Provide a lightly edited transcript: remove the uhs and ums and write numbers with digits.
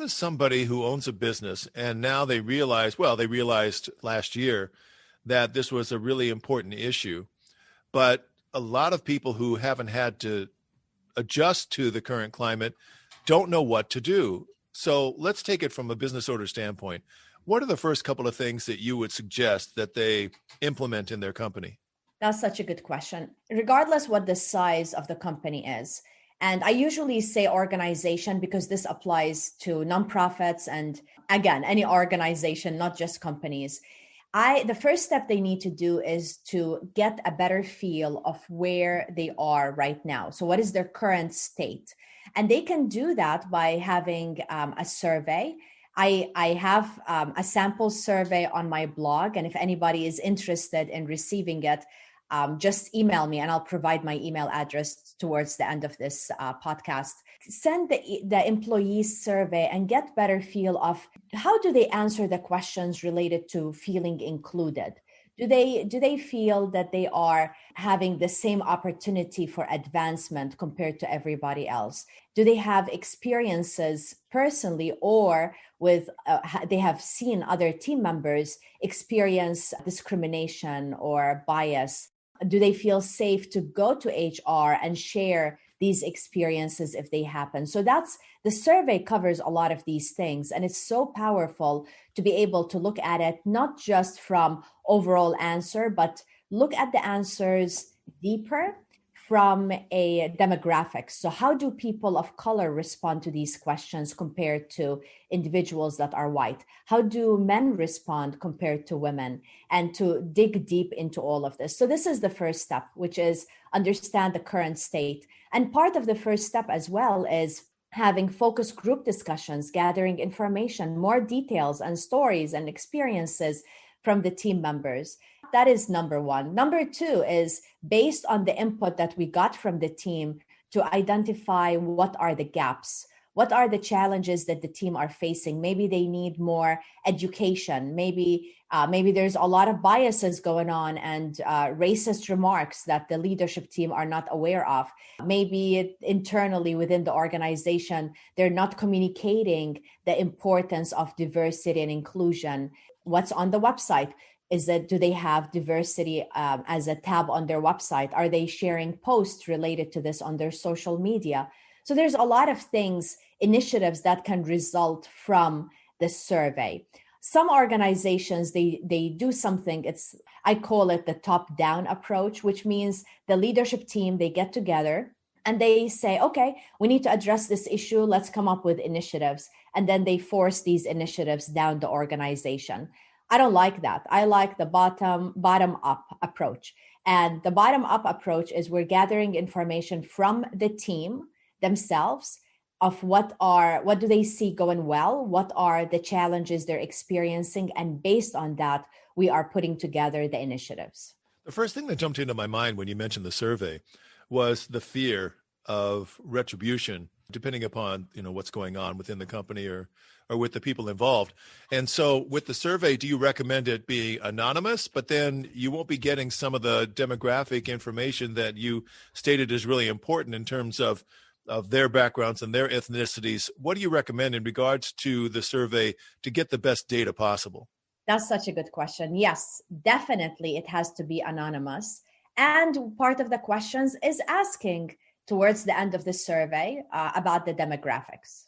does somebody who owns a business and now they realize, well, they realized last year that this was a really important issue, but a lot of people who haven't had to adjust to the current climate don't know what to do. So let's take it from a business owner standpoint. What are the first couple of things that you would suggest that they implement in their company? That's such a good question. Regardless what the size of the company is, and I usually say organization because this applies to nonprofits and again, any organization, not just companies. The first step they need to do is to get a better feel of where they are right now. So what is their current state? And they can do that by having a survey. I have a sample survey on my blog, and if anybody is interested in receiving it, just email me and I'll provide my email address towards the end of this podcast. Send the employees survey and get better feel of how do they answer the questions related to feeling included. Do they feel that they are having the same opportunity for advancement compared to everybody else? Do they have experiences personally or with they have seen other team members experience discrimination or bias? Do they feel safe to go to HR and share these experiences if they happen? So that's the survey covers a lot of these things. And it's so powerful to be able to look at it, not just from overall answer, but look at the answers deeper from a demographics. So how do people of color respond to these questions compared to individuals that are white? How do men respond compared to women? And to dig deep into all of this. So this is the first step, which is understand the current state. And part of the first step as well is having focus group discussions, gathering information, more details and stories and experiences from the team members. That is number one. Number two is based on the input that we got from the team to identify what are the gaps. What are the challenges that the team are facing? Maybe they need more education. Maybe there's a lot of biases going on and racist remarks that the leadership team are not aware of. Maybe internally within the organization, they're not communicating the importance of diversity and inclusion. What's on the website? Do they have diversity as a tab on their website? Are they sharing posts related to this on their social media? So there's a lot of things, initiatives that can result from the survey. Some organizations, they do something, I call it the top-down approach, which means the leadership team, they get together and they say, okay, we need to address this issue. Let's come up with initiatives. And then they force these initiatives down the organization. I don't like that. I like the bottom up approach. And the bottom up approach is we're gathering information from the team themselves of what do they see going well, what are the challenges they're experiencing, and based on that, we are putting together the initiatives. The first thing that jumped into my mind when you mentioned the survey was the fear of retribution, depending upon what's going on within the company or with the people involved. And so with the survey, do you recommend it be anonymous, but then you won't be getting some of the demographic information that you stated is really important in terms of their backgrounds and their ethnicities? What do you recommend in regards to the survey to get the best data possible? That's such a good question. Yes, definitely it has to be anonymous. And part of the questions is asking towards the end of the survey about the demographics.